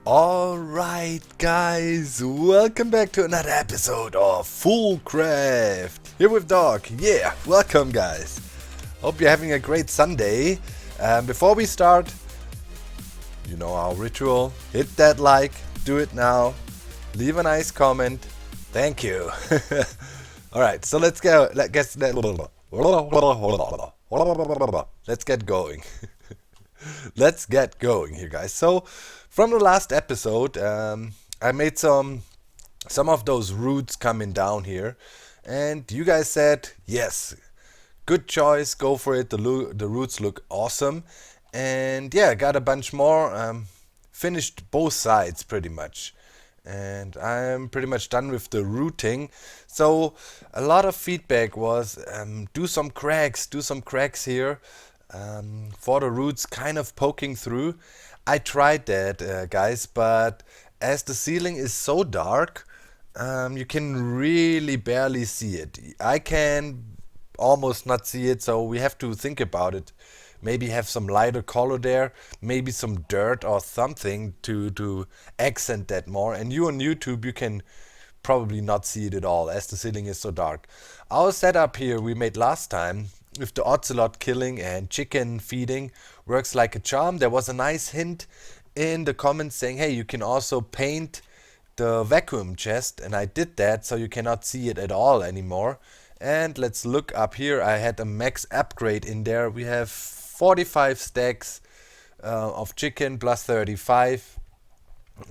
Alright guys, welcome back to another episode of FoolCraft. Here with Dog. Yeah, welcome guys. Hope you're having a great Sunday. Before we start, you know our ritual. Hit that like, do it now. Leave a nice comment. Thank you. Alright, so let's go. Let's get going. Let's get going here, guys. So, from the last episode, I made some of those roots coming down here, and you guys said yes, good choice, go for it. The roots look awesome, and yeah, got a bunch more. Finished both sides pretty much, and I'm pretty much done with the rooting. So a lot of feedback was do some cracks here for the roots kind of poking through. I tried that, guys, but as the ceiling is so dark, you can really barely see it. I can almost not see it, so we have to think about it. Maybe have some lighter color there, maybe some dirt or something to accent that more. And you on YouTube, you can probably not see it at all as the ceiling is so dark. Our setup here we made last time with the ocelot killing and chicken feeding works like a charm. There was a nice hint in the comments saying, hey, you can also paint the vacuum chest, and I did that so you cannot see it at all anymore. And let's look up here. I had a max upgrade in there. We have 45 stacks of chicken plus 35,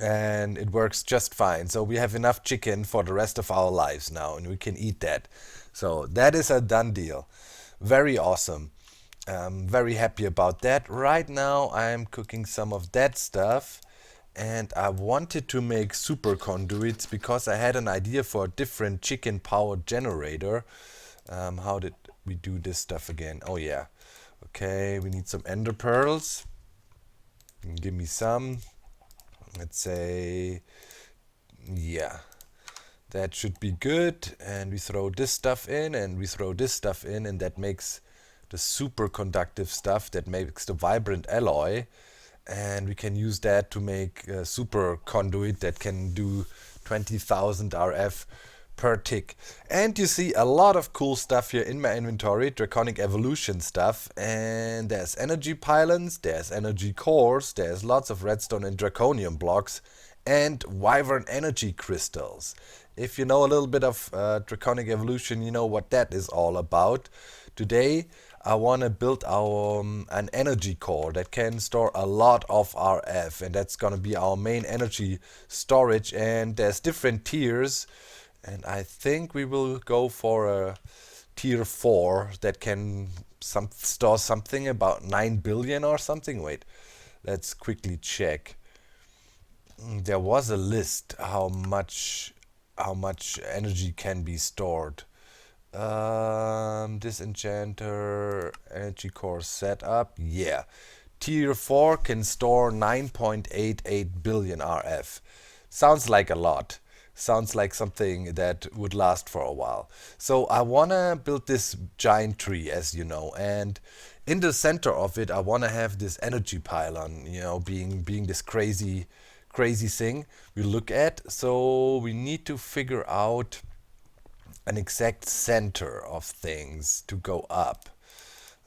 and it works just fine. So we have enough chicken for the rest of our lives now, and we can eat that. So that is a done deal. Very awesome. Very happy about that. Right now I'm cooking some of that stuff, and I wanted to make super conduits because I had an idea for a different chicken powered generator. How did we do this stuff again? Oh yeah. Okay, we need some ender pearls. Give me some. Let's say, yeah, that should be good. And we throw this stuff in, and we throw this stuff in, and that makes the superconductive stuff that makes the vibrant alloy, and we can use that to make a super conduit that can do 20,000 RF per tick. And you see a lot of cool stuff here in my inventory, draconic evolution stuff, and there's energy pylons, there's energy cores, there's lots of redstone and draconium blocks, and wyvern energy crystals. If you know a little bit of draconic evolution, you know what that is all about. Today I want to build our an energy core that can store a lot of RF, and that's going to be our main energy storage. And there's different tiers, and I think we will go for a tier 4 that can store something about 9 billion or something. Wait, let's quickly check. There was a list how much energy can be stored. Disenchanter energy core setup. Yeah, tier 4 can store 9.88 billion RF. Sounds like a lot. Sounds like something that would last for a while. So I wanna build this giant tree, as you know, and in the center of it I wanna have this energy pylon, you know, being this crazy thing we look at. So we need to figure out an exact center of things to go up.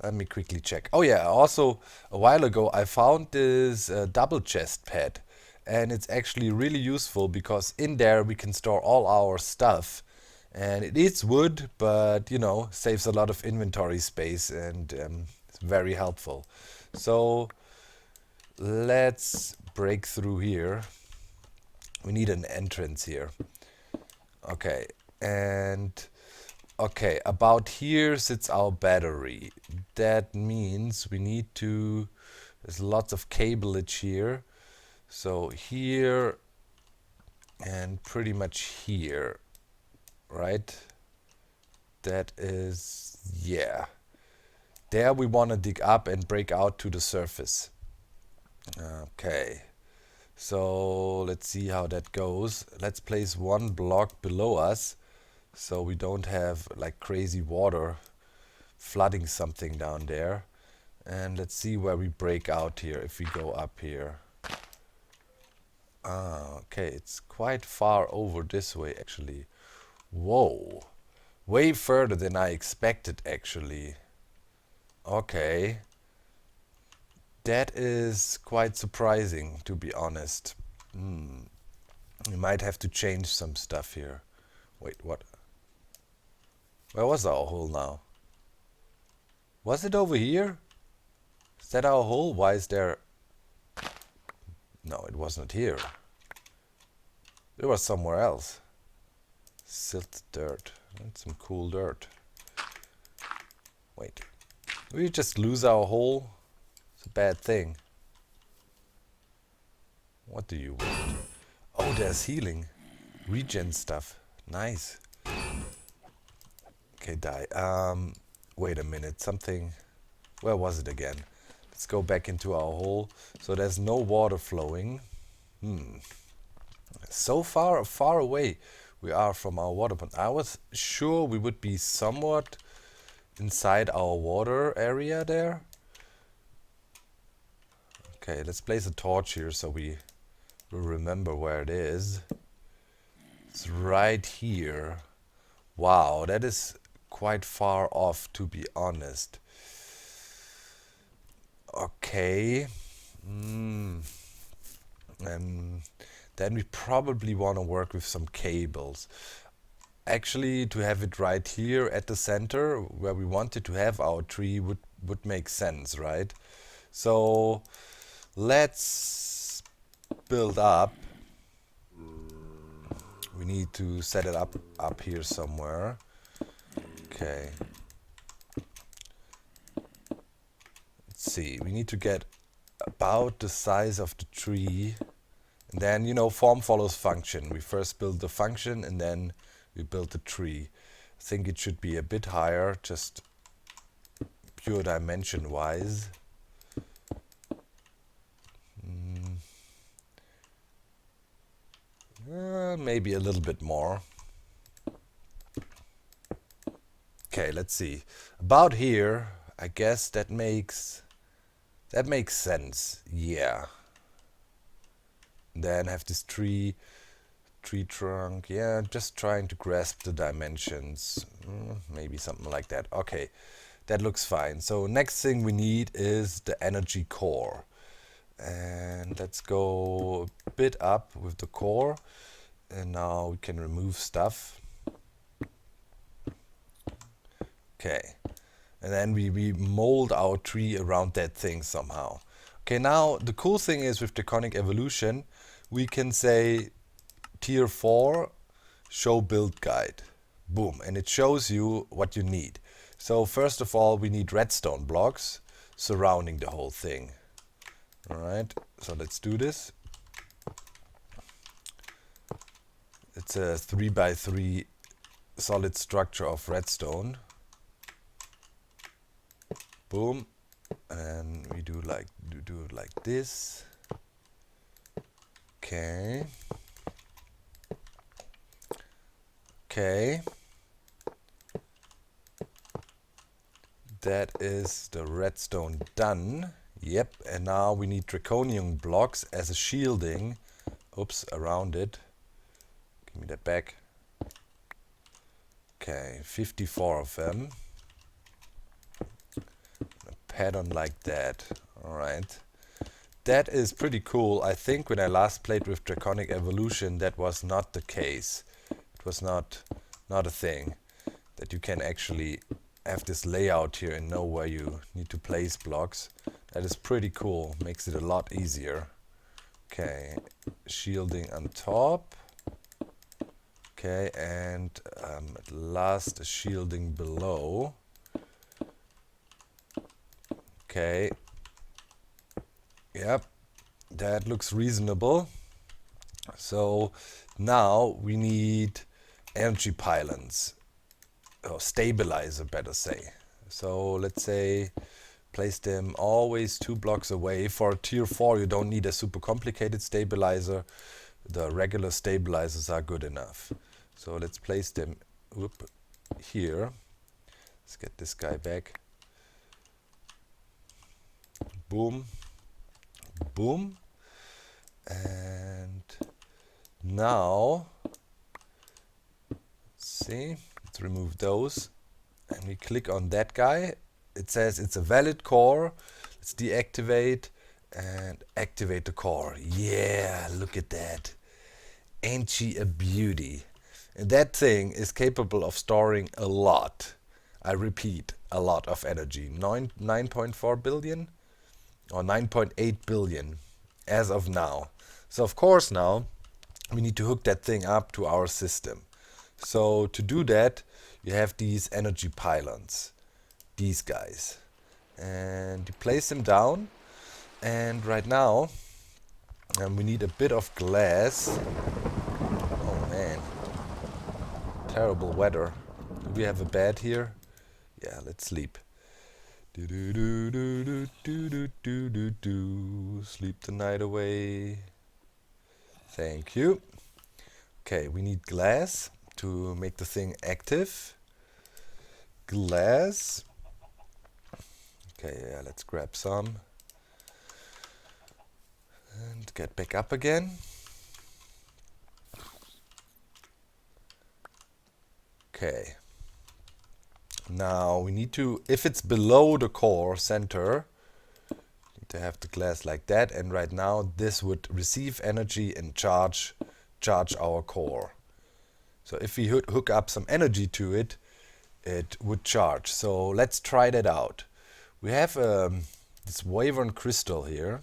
Let me quickly check. Oh yeah, also a while ago I found this double chest pad, and it's actually really useful because in there we can store all our stuff, and it eats wood, but you know, saves a lot of inventory space, and it's very helpful. So let's break through here. We need an entrance here. Okay, and okay, about here sits our battery. That means we need to, there's lots of cableage here. So here and pretty much here, right? That is, yeah. There we want to dig up and break out to the surface. Okay. So let's see how that goes. Let's place one block below us so we don't have like crazy water flooding something down there. And let's see where we break out here if we go up here. Ah, okay, it's quite far over this way actually. Whoa, way further than I expected actually. Okay, that is quite surprising to be honest. We might have to change some stuff here. Wait, what? Where was our hole now? Was it over here? Is that our hole? Why is there... No, it wasn't here. It was somewhere else. Silt dirt. That's some cool dirt. Wait. We just lose our hole? It's a bad thing. What do you want? Oh, there's healing. Regen stuff. Nice. Okay, die. Wait a minute. Something... Where was it again? Let's go back into our hole. So there's no water flowing. So far away we are from our water pond. I was sure we would be somewhat inside our water area there. Okay, let's place a torch here so we will remember where it is. It's right here. Wow, that is quite far off to be honest. Okay. Then we probably want to work with some cables. Actually, to have it right here at the center where we wanted to have our tree would make sense, right? So let's build up. We need to set it up here somewhere. Okay. Let's see. We need to get about the size of the tree. And then, you know, form follows function. We first build the function and then we build the tree. I think it should be a bit higher, just pure dimension wise. Maybe a little bit more. Okay, let's see. About here, I guess that makes sense. Yeah. Then have this tree trunk. Yeah, just trying to grasp the dimensions. Maybe something like that. Okay, that looks fine. So next thing we need is the energy core. And let's go a bit up with the core. And now we can remove stuff. Okay. And then we mold our tree around that thing somehow. Okay, now the cool thing is with Draconic Evolution, we can say tier 4, show build guide. Boom, and it shows you what you need. So first of all, we need redstone blocks surrounding the whole thing. Alright, so let's do this. It's a 3x3 solid structure of redstone. Boom, and we do it like this. Okay. Okay. That is the redstone done. Yep, and now we need draconium blocks as a shielding. Oops, around it. Give me that back. Okay, 54 of them. A pattern like that. Alright. That is pretty cool. I think when I last played with Draconic Evolution, that was not the case. It was not a thing. That you can actually have this layout here and know where you need to place blocks. That is pretty cool. Makes it a lot easier. Okay, shielding on top. Okay, and at last a shielding below. Okay. Yep, that looks reasonable. So now we need energy pylons, or stabilizer better say. So let's say place them always 2 blocks away. For tier 4 you don't need a super complicated stabilizer. The regular stabilizers are good enough. So let's place them here. Let's get this guy back. Boom. Boom. And Now, see, let's remove those. And we click on that guy. It says it's a valid core. Let's deactivate and activate the core. Yeah, look at that. Ain't she a beauty? And that thing is capable of storing a lot. I repeat, a lot of energy. 9.4 billion or 9.8 billion as of now. So of course now we need to hook that thing up to our system. So to do that, you have these energy pylons, these guys, and you place them down. And right now we need a bit of glass. Oh man, terrible weather. Do we have a bed here? Yeah, let's sleep. Do do do do do do do do do. Sleep the night away. Thank you. Okay, we need glass to make the thing active. Glass. Okay, yeah, let's grab some. And get back up again. Okay. Now we need to, if it's below the core center, need to have the glass like that. And right now this would receive energy and charge our core. So if we hook up some energy to it, it would charge. So let's try that out. We have this Wyvern crystal here.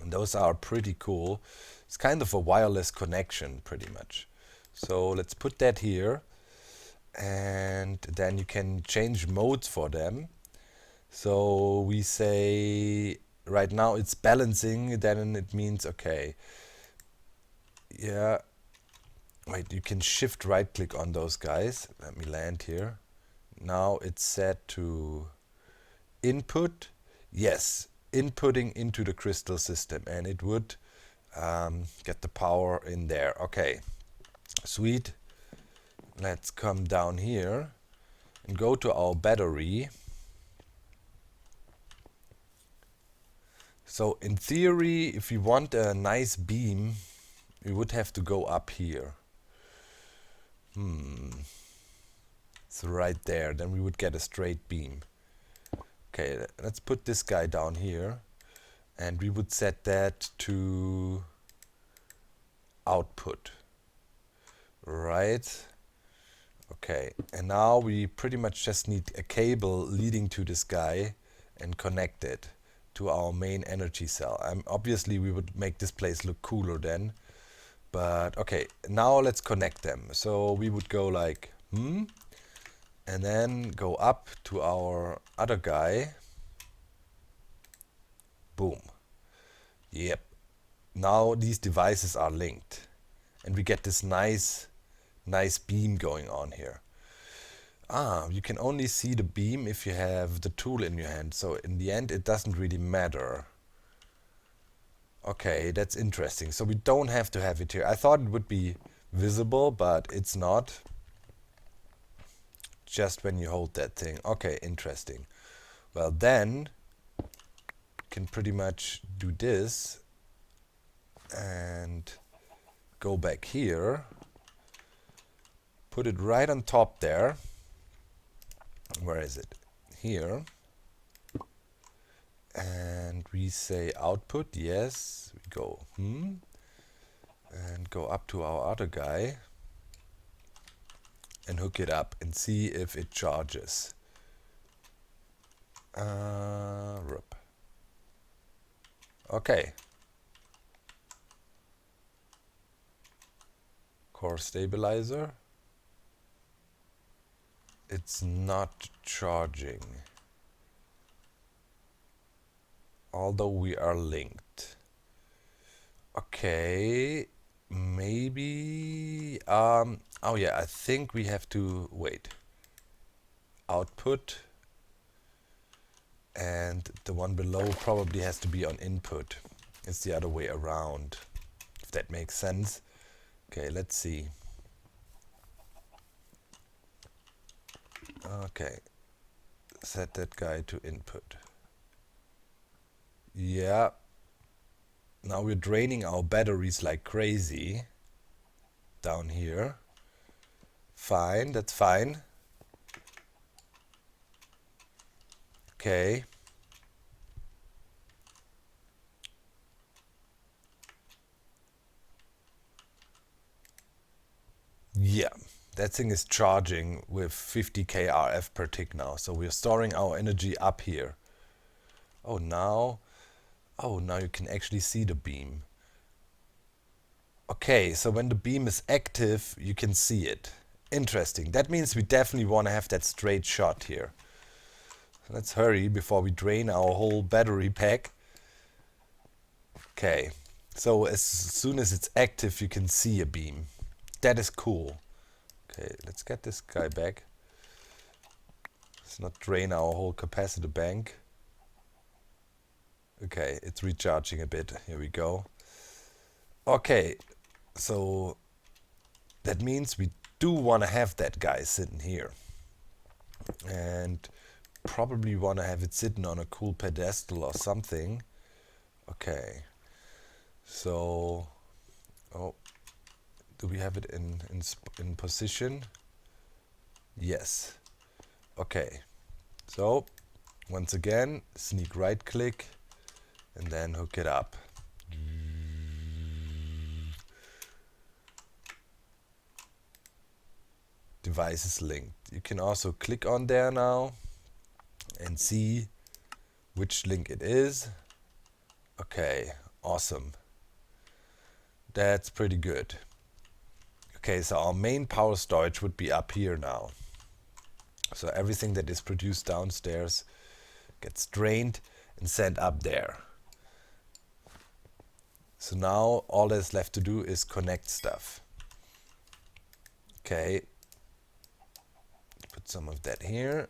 And those are pretty cool. It's kind of a wireless connection pretty much. So let's put that here. And then you can change modes for them. So we say right now it's balancing, then it means okay. Yeah. Wait, you can shift right click on those guys. Let me land here. Now it's set to input. Yes, inputting into the crystal system, and it would get the power in there. Okay, sweet. Let's come down here and go to our battery. So in theory, if we want a nice beam, we would have to go up here. It's right there. Then we would get a straight beam. Okay, let's put this guy down here. And we would set that to output. Right. Okay, and now we pretty much just need a cable leading to this guy and connect it to our main energy cell. Obviously we would make this place look cooler then. But okay, now let's connect them. So we would go like, and then go up to our other guy. Boom. Yep. Now these devices are linked. And we get this nice beam going on here. You can only see the beam if you have the tool in your hand. So in the end, it doesn't really matter. Okay, that's interesting. So we don't have to have it here. I thought it would be visible, but it's not. Just when you hold that thing. Okay, interesting. Well, then you can pretty much do this and go back here. Put it right on top there. Where is it? Here. And we say output, yes. We go, and go up to our other guy and hook it up and see if it charges. Okay. Core stabilizer. It's not charging. Although we are linked. Okay, maybe oh yeah, I think we have to wait. Output, and the one below probably has to be on input. It's the other way around, if that makes sense. Okay, let's see. Okay, set that guy to input. Yeah. Now we're draining our batteries like crazy down here. Fine, that's fine. Okay. Yeah, that thing is charging with 50k RF per tick now. So we're storing our energy up here. Oh, now you can actually see the beam. Okay, so when the beam is active, you can see it. Interesting. That means we definitely want to have that straight shot here. Let's hurry before we drain our whole battery pack. Okay, so as soon as it's active, you can see a beam. That is cool. Okay, let's get this guy back. Let's not drain our whole capacitor bank. Okay, it's recharging a bit. Here we go. Okay, so that means we do want to have that guy sitting here. And probably want to have it sitting on a cool pedestal or something. Okay, so... Oh, do we have it in position? Yes. Okay, so once again, sneak right click and then hook it up. Device is linked. You can also click on there now and see which link it is. Okay, awesome. That's pretty good. Okay, so our main power storage would be up here now. So everything that is produced downstairs gets drained and sent up there. So now all that's left to do is connect stuff. Okay, put some of that here.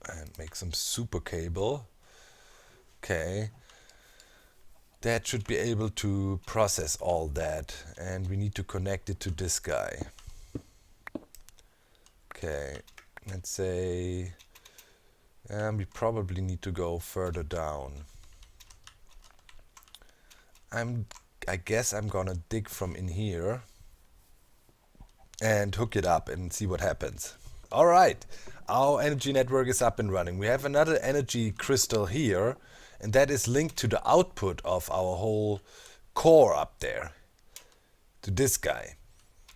And make some super cable. Okay. That should be able to process all that. And we need to connect it to this guy. Okay. Let's say... we probably need to go further down. I guess I'm gonna dig from in here and hook it up and see what happens. Alright, our energy network is up and running. We have another energy crystal here, and that is linked to the output of our whole core up there, to this guy.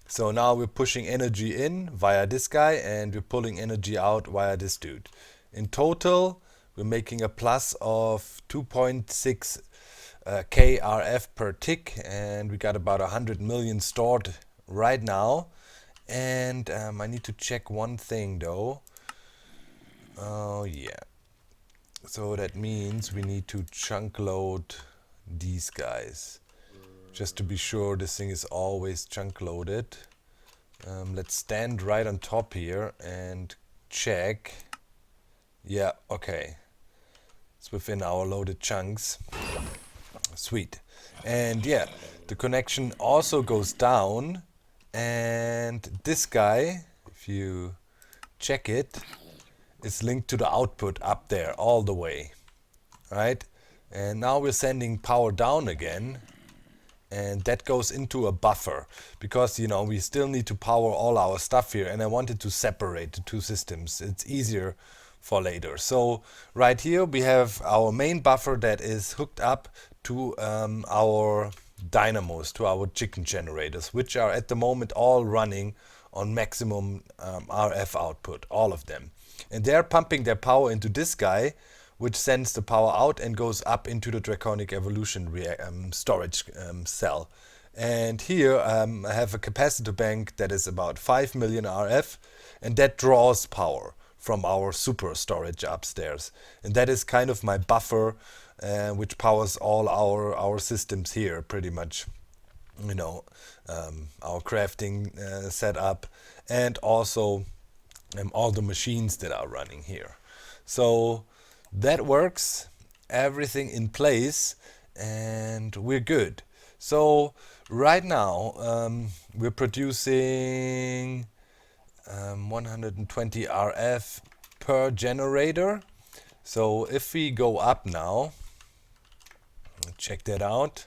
So now we're pushing energy in via this guy, and we're pulling energy out via this dude. In total, we're making a plus of 2.6 K RF per tick, and we got about 100 million stored right now. And I need to check one thing though. Oh yeah. So that means we need to chunk load these guys. Just to be sure this thing is always chunk loaded. Let's stand right on top here and check. Yeah, okay. It's within our loaded chunks. Sweet. And yeah, the connection also goes down. And this guy, if you check it, is linked to the output up there all the way, right? And now we're sending power down again, and that goes into a buffer because, you know, we still need to power all our stuff here, and I wanted to separate the two systems. It's easier for later. So right here we have our main buffer that is hooked up to our dynamos, to our chicken generators, which are at the moment all running on maximum RF output, all of them. And they're pumping their power into this guy, which sends the power out and goes up into the Draconic Evolution storage cell. And here I have a capacitor bank that is about 5 million RF, and that draws power from our super storage upstairs. And that is kind of my buffer, which powers all our systems here, pretty much. You know, our crafting setup, and also all the machines that are running here. So that works, everything in place, and we're good. So right now we're producing 120 RF per generator. So if we go up now, check that out.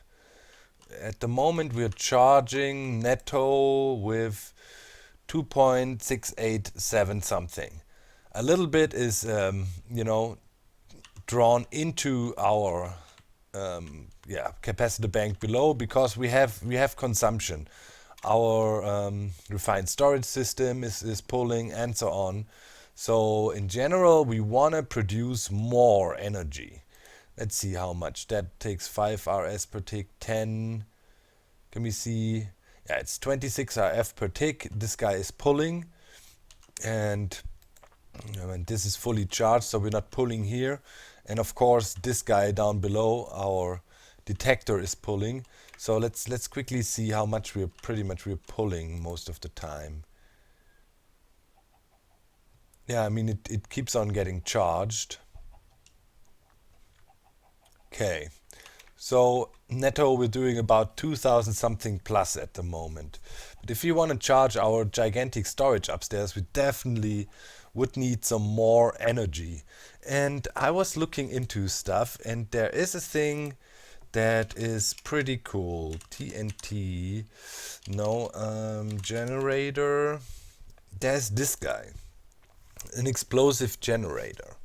At the moment we're charging netto with 2.687 something. A little bit is, you know, drawn into our capacitor bank below because we have consumption. Our refined storage system is pulling and so on. So in general, we want to produce more energy. Let's see how much that takes. 5 RS per tick, 10. Can we see? Yeah, it's 26 RF per tick. This guy is pulling, and this is fully charged, so we're not pulling here. And of course, this guy down below, our detector, is pulling. So let's quickly see how much we're pulling most of the time. Yeah, I mean it keeps on getting charged. Okay, so netto we're doing about 2000 something plus at the moment. But if you want to charge our gigantic storage upstairs, we definitely would need some more energy. And I was looking into stuff, and there is a thing that is pretty cool. TNT, no, generator. There's this guy, an explosive generator.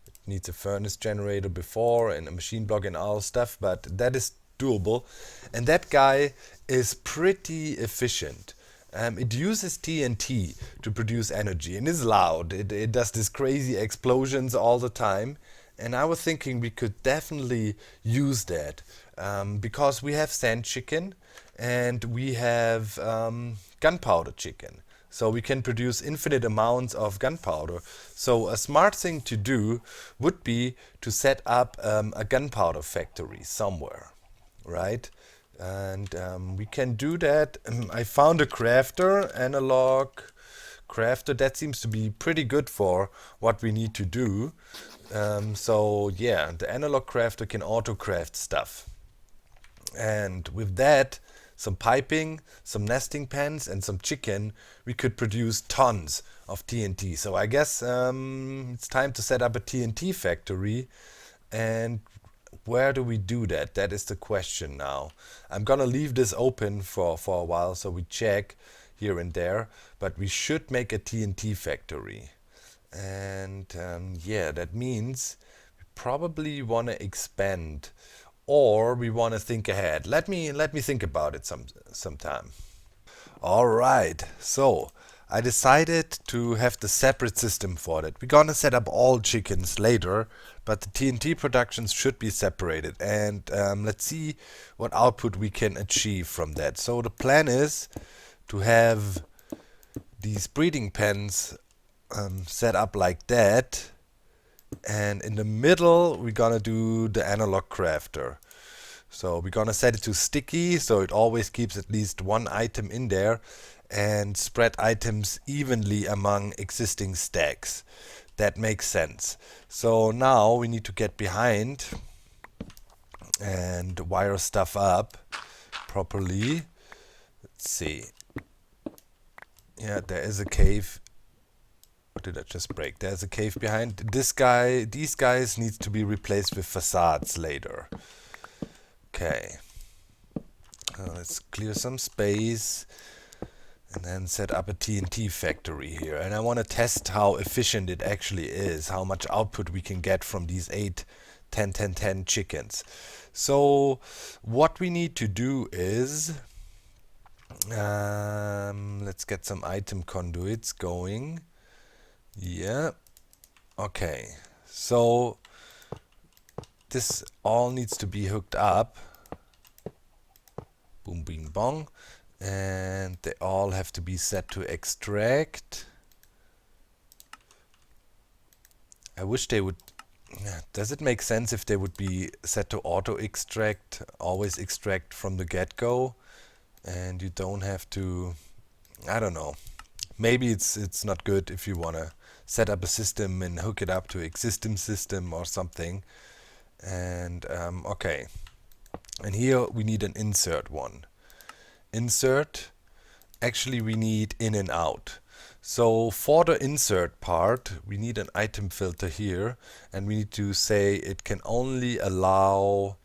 It needs a furnace generator before and a machine block and all stuff, but that is doable. And that guy is pretty efficient. It uses TNT to produce energy and is loud. It does these crazy explosions all the time. And I was thinking we could definitely use that because we have sand chicken and we have gunpowder chicken. So we can produce infinite amounts of gunpowder. So a smart thing to do would be to set up a gunpowder factory somewhere, right? And we can do that. I found a crafter, analog crafter. That seems to be pretty good for what we need to do. So yeah, the analog crafter can auto craft stuff. And with that, some piping, some nesting pens, and some chicken, we could produce tons of TNT. So I guess it's time to set up a TNT factory. And where do we do that? That is the question now. I'm gonna leave this open for a while so we check here and there, but we should make a TNT factory. And yeah, that means we probably want to expand, or we want to think ahead. Let me think about it sometime. All right, so I decided to have the separate system for that. We're gonna set up all chickens later, but the TNT productions should be separated. And let's see what output we can achieve from that. So the plan is to have these breeding pens set up like that, and in the middle we're gonna do the analog crafter. So we're gonna set it to sticky so it always keeps at least one item in there and spread items evenly among existing stacks. That makes sense. So now we need to get behind and wire stuff up properly. Let's see. Yeah, there is a cave. What did I just break? There's a cave behind. This guy, these guys need to be replaced with facades later. Okay. Let's clear some space and then set up a TNT factory here. And I want to test how efficient it actually is, how much output we can get from these 8 10 10 10 chickens. So what we need to do is let's get some item conduits going. Yeah. Okay. So this all needs to be hooked up. Boom, bing, bong. And they all have to be set to extract. I wish they would... Does it make sense if they would be set to auto extract, always extract from the get-go, and you don't have to... I don't know. Maybe it's not good if you want to set up a system and hook it up to an existing system or something. And okay. And here we need an insert one. Insert, actually we need in and out. So for the insert part, we need an item filter here, and we need to say it can only allow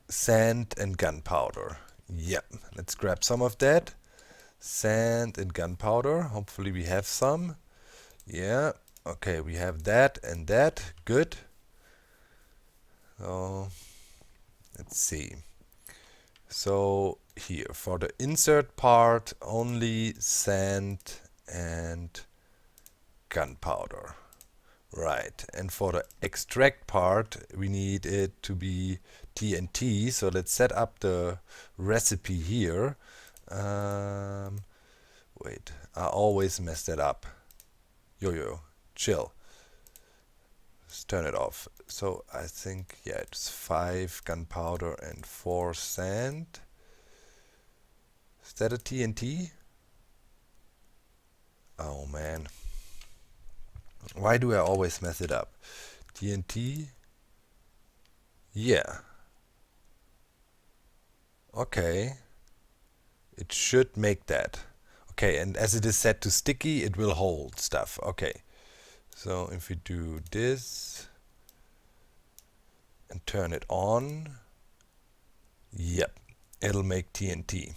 sand and gunpowder. Yep, let's grab some of that. Sand and gunpowder. Hopefully we have some. Yeah, okay, we have that and that. Good. So let's see. So here for the insert part, only sand and gunpowder. Right, and for the extract part, we need it to be TNT. So let's set up the recipe here. Wait, I always mess that up. Yo, chill. Let's turn it off. So I think, yeah, it's 5 gunpowder and 4 sand. Is that a TNT? Oh man. Why do I always mess it up? TNT? Yeah. Okay. It should make that. Okay, and as it is set to sticky, it will hold stuff. Okay. So if we do this and turn it on, yep, it'll make TNT.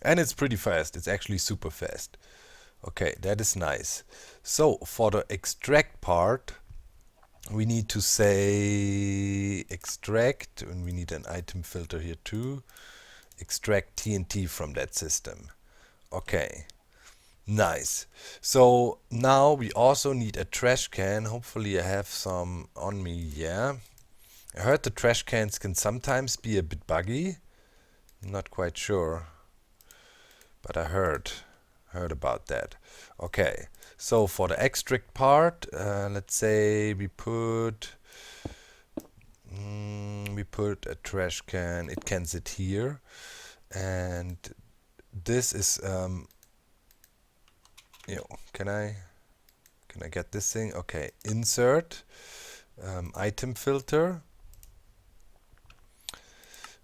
And it's pretty fast. It's actually super fast. Okay, that is nice. So for the extract part, we need to say extract, and we need an item filter here too. Extract TNT from that system. Okay, nice. So now we also need a trash can. Hopefully I have some on me. Yeah, I heard the trash cans can sometimes be a bit buggy. I'm not quite sure, but I heard about that. Okay, so for the extract part, let's say we put a trash can. It can sit here, and this is can I get this thing? Okay, insert item filter,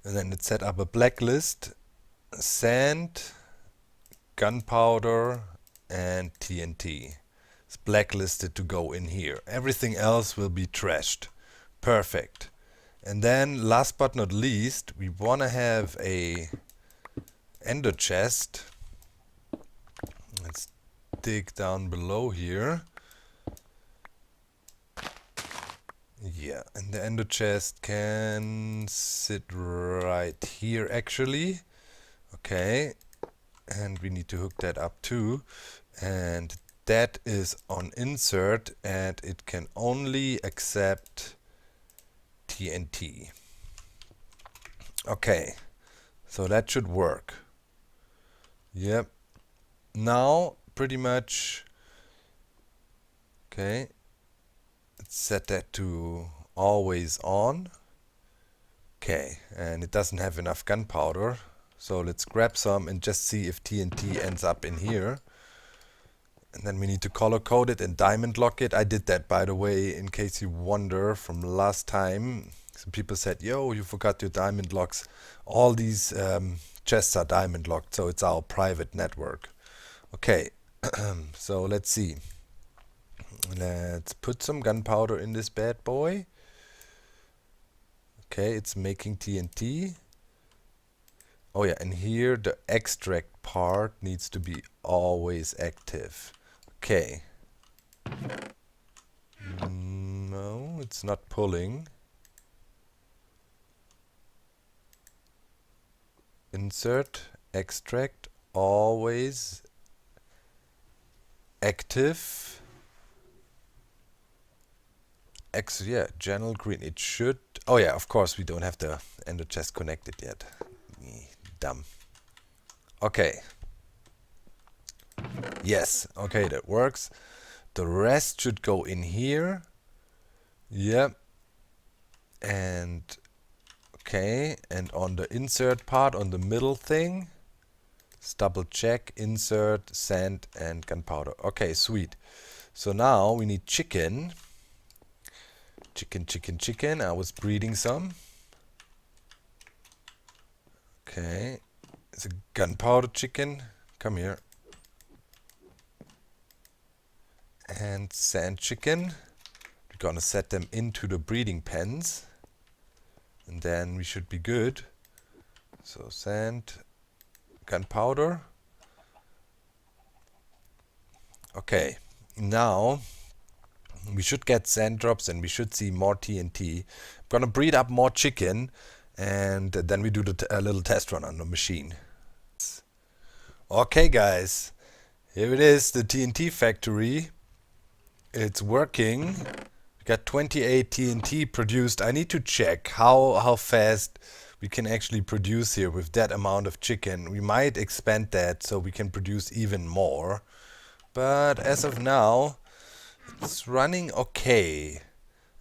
and then it set up a blacklist, sand, gunpowder and TNT. It's blacklisted to go in here. Everything else will be trashed. Perfect. And then last but not least, we want to have a ender chest. Let's dig down below here. Yeah, and the ender chest can sit right here actually. Okay. And we need to hook that up too, and that is on insert, and it can only accept TNT. Okay, so that should work. Yep. Now pretty much. Okay, let's set that to always on. Okay, and it doesn't have enough gunpowder. So let's grab some and just see if TNT ends up in here. And then we need to color code it and diamond lock it. I did that, by the way, in case you wonder from last time. Some people said, yo, you forgot your diamond locks. All these chests are diamond locked, so it's our private network. Okay, so let's see. Let's put some gunpowder in this bad boy. Okay, it's making TNT. Oh yeah, and here the extract part needs to be always active. Okay. No, it's not pulling. Insert, extract, always active. Yeah, general green. It should. Oh yeah, of course we don't have the ender chest connected yet. Dumb. Okay. Yes. Okay, that works. The rest should go in here. Yep. And okay. And on the insert part, on the middle thing, let's double check. Insert, sand, and gunpowder. Okay, sweet. So now we need chicken. Chicken. I was breeding some. Okay. It's a gunpowder chicken. Come here. And sand chicken. We're gonna set them into the breeding pens. And then we should be good. So sand, gunpowder. Okay, now we should get sand drops and we should see more TNT. I'm gonna breed up more chicken and then we do a little test run on the machine. Okay guys, here it is, the TNT factory. It's working. We got 28 TNT produced. I need to check how fast we can actually produce here with that amount of chicken. We might expand that so we can produce even more. But as of now, it's running okay.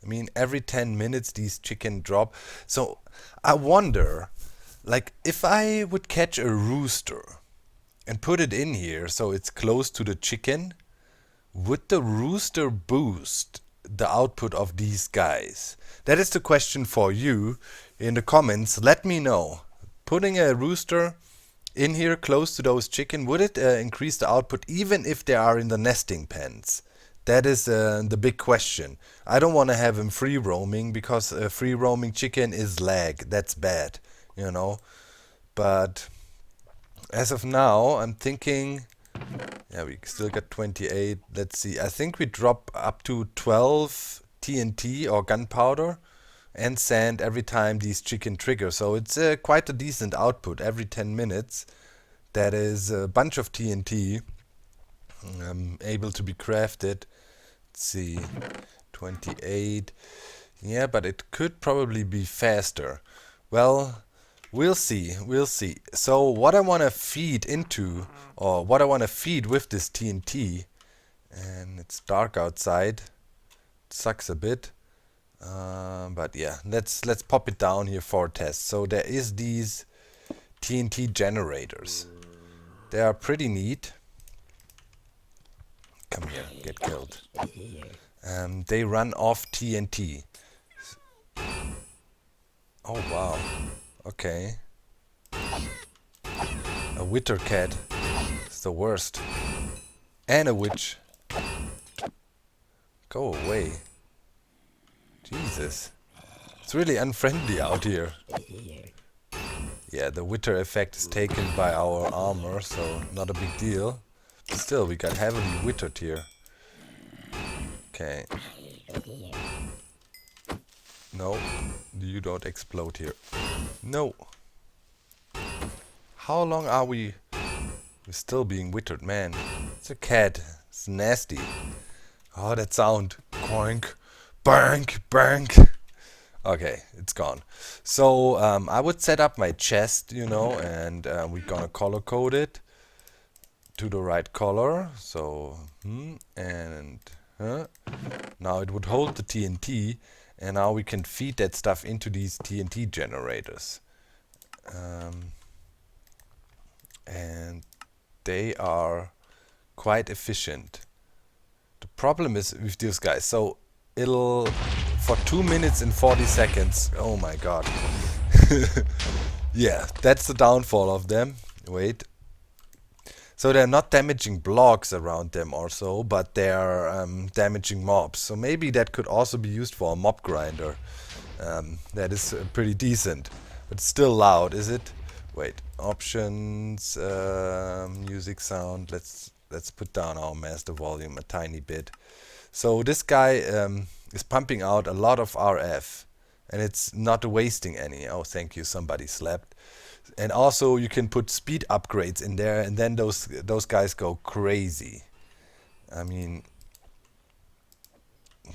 I mean, every 10 minutes these chicken drop. So I wonder, like, if I would catch a rooster and put it in here so it's close to the chicken, would the rooster boost the output of these guys? That is the question for you in the comments. Let me know. Putting a rooster in here close to those chicken, would it increase the output even if they are in the nesting pens? That is the big question. I don't want to have him free roaming because free roaming chicken is lag. That's bad, you know. But as of now, I'm thinking, yeah, we still got 28. Let's see. I think we drop up to 12 TNT or gunpowder and sand every time these chicken trigger. So it's quite a decent output every 10 minutes. That is a bunch of TNT able to be crafted. Let's see, 28. Yeah, but it could probably be faster. Well, we'll see. We'll see. So what I want to feed into, or what I want to feed with this TNT, and it's dark outside. It sucks a bit. But yeah, let's pop it down here for a test. So there is these TNT generators. They are pretty neat. Come here, get killed. They run off TNT. Oh wow. Okay. A wither cat. It's the worst. And a witch. Go away. Jesus. It's really unfriendly out here. Yeah, the wither effect is taken by our armor, so not a big deal. But still, we got heavily withered here. Okay. No, you don't explode here. No. How long are we? We're still being withered, man. It's a cat. It's nasty. Oh, that sound. Boink, bank, bank. Okay, it's gone. So I would set up my chest, you know, and we're gonna color code it to the right color. So and now it would hold the TNT, and now we can feed that stuff into these TNT generators. And they are quite efficient. The problem is with these guys. So it'll for 2 minutes and 40 seconds. Oh my god. Yeah, that's the downfall of them. Wait. So they're not damaging blocks around them or so, but they're damaging mobs. So maybe that could also be used for a mob grinder. That is pretty decent. But still loud, is it? Wait. Options, music sound. Let's put down our master volume a tiny bit. So this guy is pumping out a lot of RF, and it's not wasting any. Oh, thank you, somebody slept. And also you can put speed upgrades in there, and then those guys go crazy. I mean,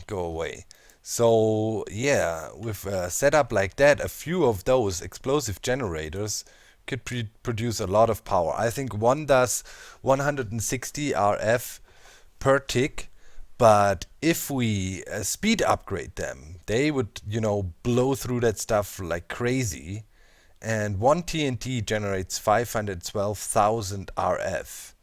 go away. So yeah, with a setup like that, a few of those explosive generators could produce a lot of power. I think one does 160 RF per tick. But if we speed upgrade them, they would, you know, blow through that stuff like crazy. And one TNT generates 512,000 RF.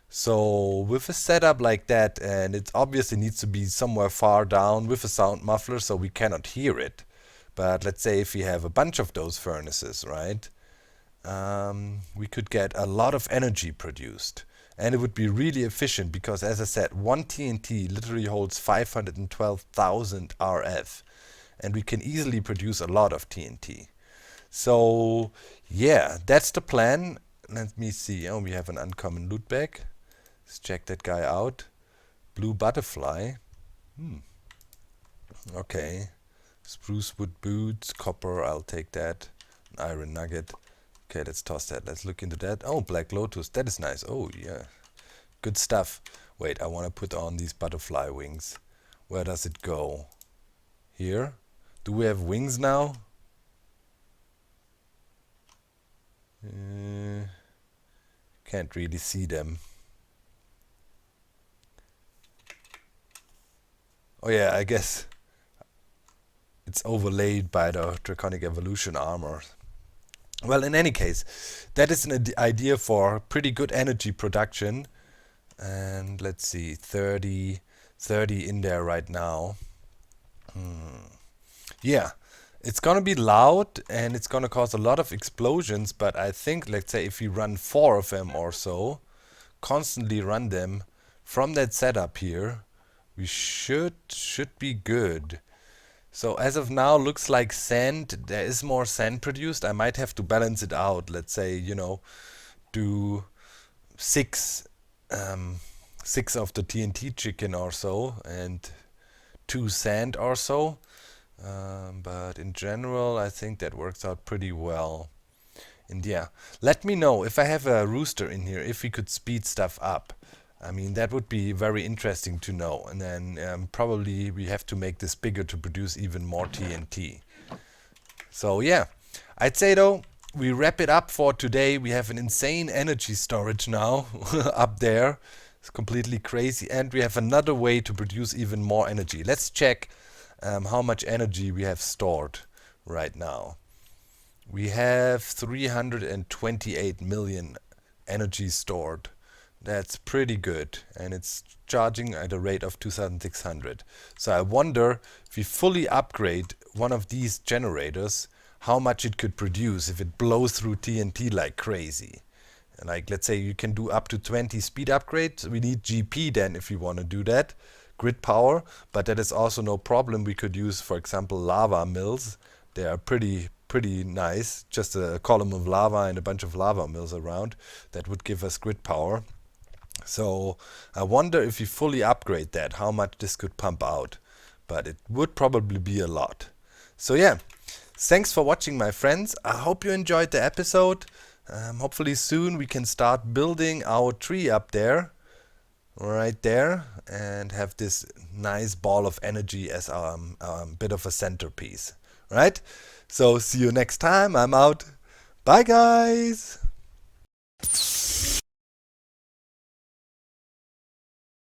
So with a setup like that, and it obviously needs to be somewhere far down with a sound muffler so we cannot hear it. But let's say if we have a bunch of those furnaces, right? we could get a lot of energy produced. And it would be really efficient because, as I said, one TNT literally holds 512,000 RF. And we can easily produce a lot of TNT. So, yeah, that's the plan. Let me see. Oh, we have an uncommon loot bag. Let's check that guy out. Blue butterfly. Okay. Spruce wood boots, copper, I'll take that. Iron nugget. Okay, let's toss that. Let's look into that. Oh, black lotus. That is nice. Oh, yeah. Good stuff. Wait, I want to put on these butterfly wings. Where does it go? Here? Do we have wings now? Can't really see them. Oh yeah, I guess it's overlaid by the Draconic Evolution armor. Well, in any case, that is an idea for pretty good energy production. And let's see, 30 in there right now. Yeah, it's gonna be loud and it's gonna cause a lot of explosions, but I think, let's say, if we run 4 of them or so, constantly run them from that setup here, we should be good. So as of now, looks like sand. There is more sand produced. I might have to balance it out. Let's say, you know, do 6 of the TNT chicken or so and 2 sand or so. But in general, I think that works out pretty well. And yeah, let me know if I have a rooster in here, if we could speed stuff up. I mean, that would be very interesting to know. And then probably we have to make this bigger to produce even more TNT. So yeah, I'd say though, we wrap it up for today. We have an insane energy storage now up there. It's completely crazy. And we have another way to produce even more energy. Let's check how much energy we have stored right now. We have 328 million energy stored. That's pretty good, and it's charging at a rate of 2600. So I wonder if we fully upgrade one of these generators, how much it could produce if it blows through TNT like crazy. Like, let's say you can do up to 20 speed upgrades. We need GP then if we want to do that, grid power, but that is also no problem. We could use, for example, lava mills. They are pretty nice. Just a column of lava and a bunch of lava mills around. That would give us grid power. So I wonder if we fully upgrade that, how much this could pump out. But it would probably be a lot. So yeah, thanks for watching, my friends. I hope you enjoyed the episode. Hopefully soon we can start building our tree up there, right there, and have this nice ball of energy as a bit of a centerpiece. Right? So see you next time. I'm out. Bye, guys.